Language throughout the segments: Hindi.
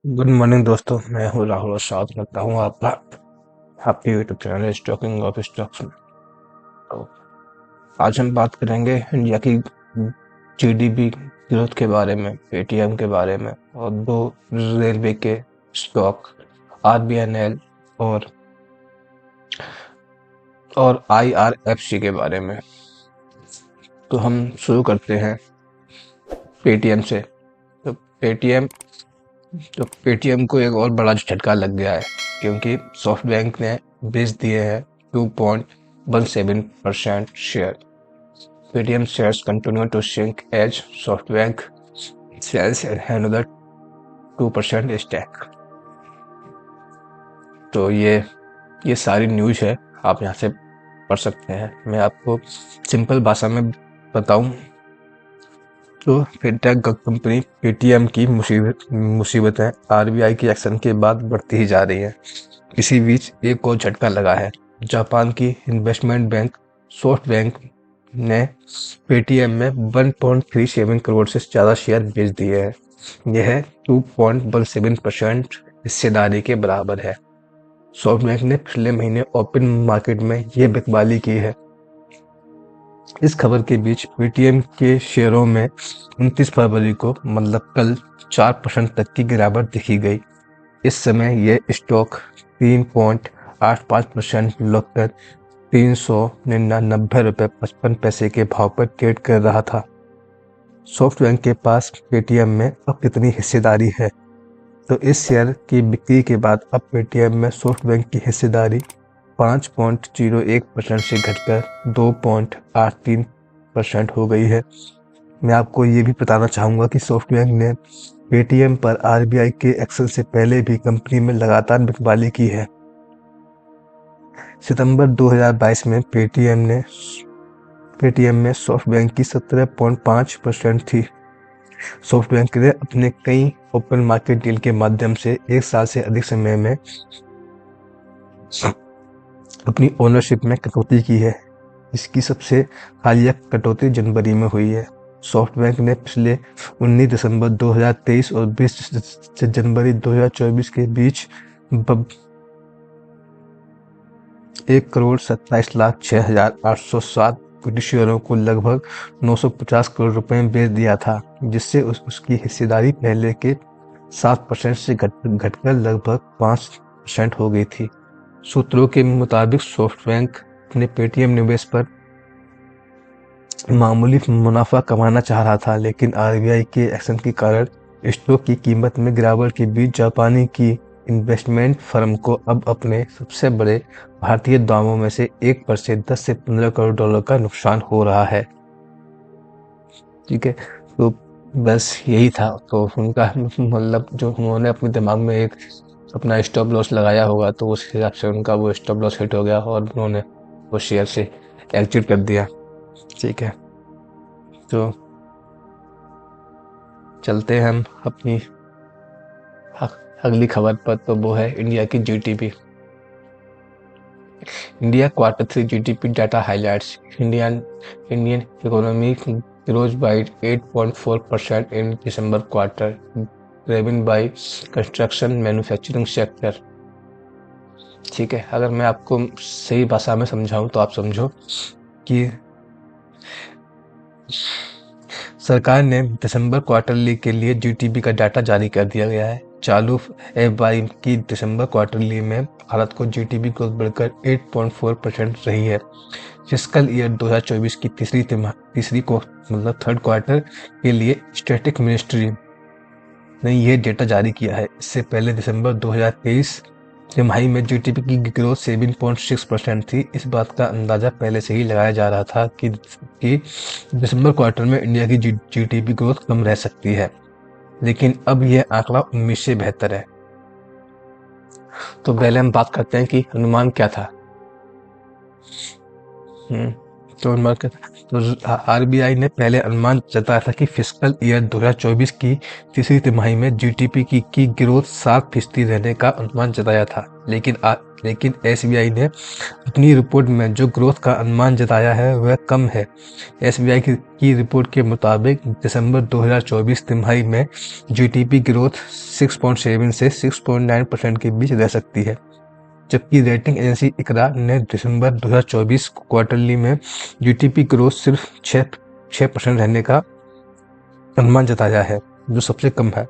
गुड मॉर्निंग दोस्तों, मैं हूँ राहुल और स्वागत करता हूँ आपका आपके YouTube channel stocking of stocks में। तो आज हम बात करेंगे इंडिया की जीडीपी ग्रोथ के बारे में, पेटीएम के बारे में और दो रेलवे के स्टॉक आरबीएनएल और आईआरएफसी के बारे में। तो हम शुरू करते हैं पेटीएम से। तो पेटीएम पेटीएम को एक और बड़ा झटका लग गया है क्योंकि सॉफ्टबैंक ने बेच दिए हैं 2.17% share. Paytm shares continue to shrink as SoftBank sells another 2% stake। तो ये सारी न्यूज़ है, आप यहाँ से पढ़ सकते हैं। मैं आपको सिंपल भाषा में बताऊं तो फिनटेक कंपनी पेटीएम की मुसीबतें आरबीआई के एक्शन के बाद बढ़ती ही जा रही हैं। इसी बीच एक और झटका लगा है। जापान की इन्वेस्टमेंट बैंक सॉफ्टबैंक ने पेटीएम में 1.37 करोड़ से ज़्यादा शेयर बेच दिए हैं। यह 2.17% हिस्सेदारी के बराबर है। सॉफ्टबैंक ने पिछले महीने ओपन मार्केट में यह बिकवाली की है। इस खबर के बीच पेटीएम के शेयरों में 29 फरवरी को मतलब कल 4% तक की गिरावट दिखी गई। इस समय यह स्टॉक 3.85% लगकर 399.55 के भाव पर ट्रेड कर रहा था। सॉफ्टबैंक के पास पेटीएम में अब कितनी हिस्सेदारी है? तो इस शेयर की बिक्री के बाद अब पेटीएम में सॉफ्टबैंक की हिस्सेदारी 5.01% से घटकर 2.83% हो गई है। मैं आपको ये भी बताना चाहूँगा कि सॉफ्टबैंक ने पेटीएम पर आरबीआई के एक्शन से पहले भी कंपनी में लगातार बिकवाली की है। सितंबर 2022 में पेटीएम में सॉफ्टबैंक की 17.5% थी। सॉफ्टबैंक ने अपने कई ओपन मार्केट डील के माध्यम से एक साल से अधिक समय में अपनी ओनरशिप में कटौती की है। इसकी सबसे हालिया कटौती जनवरी में हुई है। सॉफ्टबैंक ने पिछले 19 दिसंबर 2023 और 20 जनवरी 2024 के बीच 1,27,06,807 इक्विटी शेयरों को लगभग 950 करोड़ रुपए में बेच दिया था, जिससे उसकी हिस्सेदारी पहले के 7% से घटकर लगभग 5% हो गई थी। सूत्रों के मुताबिक सॉफ्टबैंक अपने पेटीएम निवेश पर मामूली मुनाफा कमाना चाह रहा था, लेकिन आरबीआई के एक्शन के कारण स्टॉक की कीमत में गिरावट के बीच जापानी की इन्वेस्टमेंट फर्म को अब अपने सबसे बड़े भारतीय दावों में से एक पर से 10 से 15 करोड़ डॉलर का नुकसान हो रहा है। ठीक है, तो बस यही था। तो उनका मतलब जो उन्होंने अपने दिमाग में एक अपना स्टॉप लॉस लगाया होगा, तो उस हिसाब से उनका वो स्टॉप लॉस हिट हो गया और उन्होंने वो शेयर से एग्जिट कर दिया। ठीक है, तो चलते हैं हम अपनी अगली खबर पर। तो वो है इंडिया की GDP. India Q3 GDP data highlights Indian economy grows by 8.4% in December quarter, driven by construction manufacturing sector। ठीक है, अगर मैं आपको सही भाषा में समझाऊं तो आप समझो कि सरकार ने दिसंबर क्वार्टरली के लिए जीडीपी का डाटा जारी कर दिया गया है। चालू एफवाई की दिसंबर क्वार्टरली में भारत को जीडीपी ग्रोथ बढ़कर 8.4% रही है। फिस्कल ईयर 2024 की तीसरी को मतलब थर्ड क्वार्टर के लिए स्टैटिक मिनिस्ट्री ने यह डेटा जारी किया है। इससे पहले दिसंबर 2023 तिमाही में जीडीपी की ग्रोथ 7.6% थी। इस बात का अंदाजा पहले से ही लगाया जा रहा था कि दिसंबर क्वार्टर में इंडिया की जीडीपी ग्रोथ कम रह सकती है, लेकिन अब यह आंकड़ा 19 से बेहतर है। तो पहले हम बात करते हैं कि अनुमान क्या था। तो आरबीआई ने पहले अनुमान जताया था कि फिस्कल ईयर 2024 की तीसरी तिमाही में जीडीपी की ग्रोथ 7% रहने का अनुमान जताया था, लेकिन एसबीआई ने अपनी रिपोर्ट में जो ग्रोथ का अनुमान जताया है वह कम है। एसबीआई की रिपोर्ट के मुताबिक दिसंबर 2024 तिमाही में जीडीपी ग्रोथ 6.7 से 6.9% के बीच रह सकती है, जबकि रेटिंग एजेंसी इकरा ने दिसंबर 2024 क्वार्टरली में जीडीपी ग्रोथ सिर्फ 6% रहने का अनुमान जताया है, जो सबसे कम है।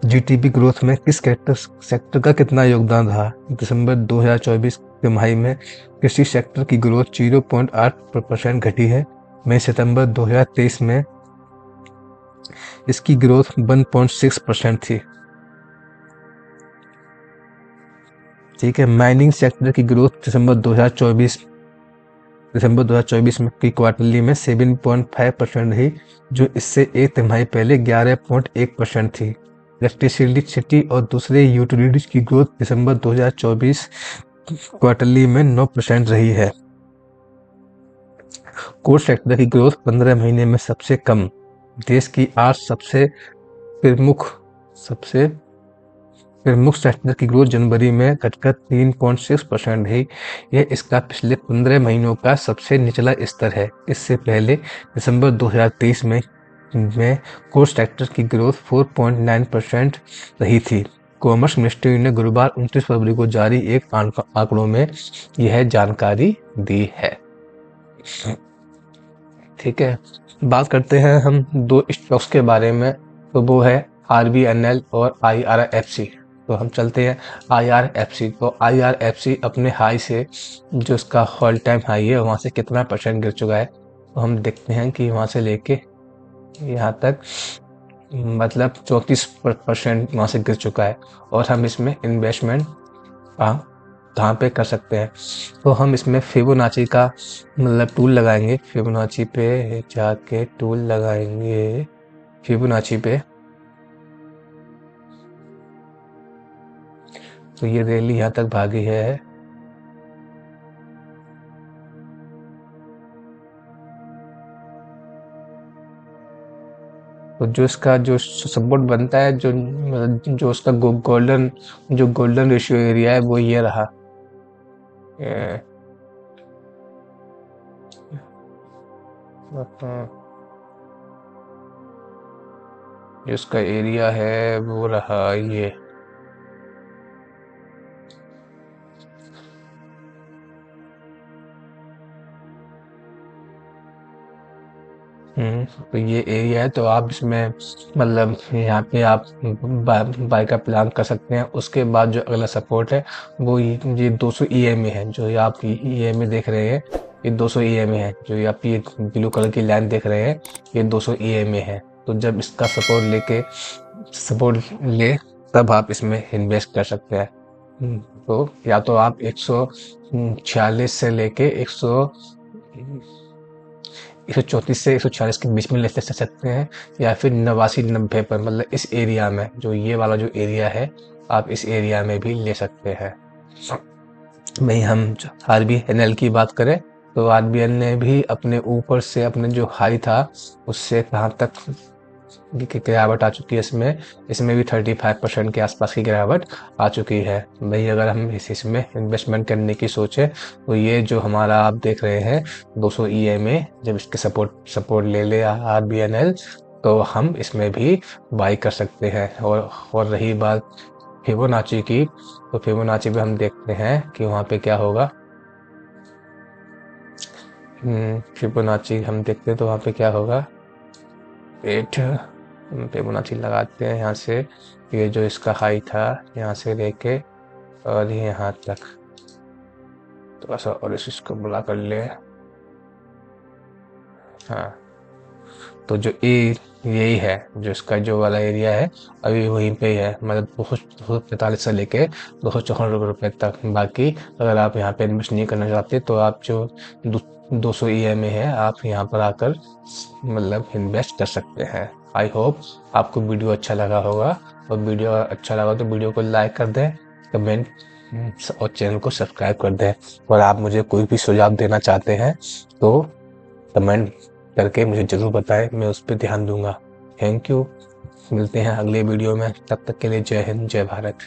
जीडीपी ग्रोथ में किस सेक्टर का कितना योगदान रहा? दिसंबर 2024 तिमाही में कृषि सेक्टर की ग्रोथ 0.8% घटी है। मई सितंबर 2023 में इसकी ग्रोथ 1.6% थी। ठीक है। माइनिंग सेक्टर की ग्रोथ दिसंबर 2024 में की क्वार्टरली में 7.5% रही, जो इससे एक तिमाही पहले 11.1% थी। इलेक्ट्रिसिटी और दूसरे यूटिलिटीज की ग्रोथ दिसंबर 2024 क्वार्टरली में 9% रही है। कोर सेक्टर की ग्रोथ 15 महीने में सबसे कम। देश की 8 सबसे प्रमुख सेक्टर की ग्रोथ जनवरी में घटकर 3.6% रही। यह इसका पिछले 15 महीनों का सबसे निचला स्तर है। इससे पहले दिसंबर 2023 में कोर सेक्टर की ग्रोथ 4.9% रही थी। कॉमर्स मिनिस्ट्री ने गुरुवार 29 फरवरी को जारी एक आंकड़ों में यह जानकारी दी है। ठीक है। बात करते हैं हम दो स्टॉक्स के बारे में, तो वो है आरबीएनएल और आईआरएफसी। तो हम चलते हैं आईआरएफसी। तो आईआरएफसी अपने हाई से, जो इसका ऑल टाइम हाई है, वहाँ से कितना % गिर चुका है। तो हम देखते हैं कि वहाँ से लेके यहाँ तक मतलब 34% वहाँ से गिर चुका है। और हम इसमें इन्वेस्टमेंट कहाँ पे कर सकते हैं, तो हम इसमें फिबोनाची का मतलब टूल लगाएंगे। फिबोनाची पे जाके टूल लगाएंगे, फिबोनाची पे। तो ये रैली यहाँ तक भागी है। तो जो इसका जो सपोर्ट बनता है, जो उसका गोल्डन रेशियो एरिया है, वो ये रहा। जो इसका एरिया है वो रहा ये। तो ये एरिया है। तो आप इसमें मतलब यहाँ पे आप बाय का प्लान कर सकते हैं। उसके बाद जो अगला सपोर्ट है वो ये 200 EMA है। जो ये आप EMA देख रहे हैं, ये 200 EMA है। जो ये आप ये ब्लू कलर की लाइन देख रहे हैं, ये 200 EMA है। तो जब इसका सपोर्ट ले तब आप इसमें इन्वेस्ट कर सकते हैं। तो या तो आप 146 से लेके 134 से 146 के बीच में ले सकते हैं, या फिर 89-90 पर, मतलब इस एरिया में, जो ये वाला जो एरिया है, आप इस एरिया में भी ले सकते हैं। वहीं हम आरबीएनएल की बात करें, तो आरबीएनएल ने भी अपने ऊपर से, अपने जो हाई था उससे कहाँ तक गिरावट आ चुकी है। इसमें भी 35% के आसपास की गिरावट आ चुकी है। भाई अगर हम इसमें इन्वेस्टमेंट करने की सोचे, तो ये जो हमारा आप देख रहे हैं 200 EMA, जब इसके सपोर्ट ले आरबीएनएल, तो हम इसमें भी बाई कर सकते हैं। और रही बात फिबोनाची की, तो फिबोनाची पे हम देखते हैं कि वहाँ पे क्या होगा। फिबोनाची हम देखते हैं तो वहाँ पे क्या होगा। फिबोनाची लगाते हैं यहाँ से, ये जो इसका हाई था यहाँ से लेके और यहाँ तक, थोड़ा सा और इसको बड़ा कर ले। हाँ, तो जो यही है, जो इसका जो वाला एरिया है, अभी वहीं पे ही है। मतलब 245 से लेके 254 रुपये तक। बाकी अगर आप यहाँ पे इन्वेस्ट नहीं करना चाहते, तो आप जो 200 EMA है, आप यहाँ पर आकर मतलब इन्वेस्ट कर सकते हैं। आई होप आपको वीडियो अच्छा लगा होगा, और वीडियो अच्छा लगा तो वीडियो को लाइक कर दें, कमेंट और चैनल को सब्सक्राइब कर दें। और आप मुझे कोई भी सुझाव देना चाहते हैं तो कमेंट करके मुझे ज़रूर बताएं, मैं उस पर ध्यान दूंगा। थैंक यू, मिलते हैं अगले वीडियो में, तब तक के लिए जय हिंद जय भारत।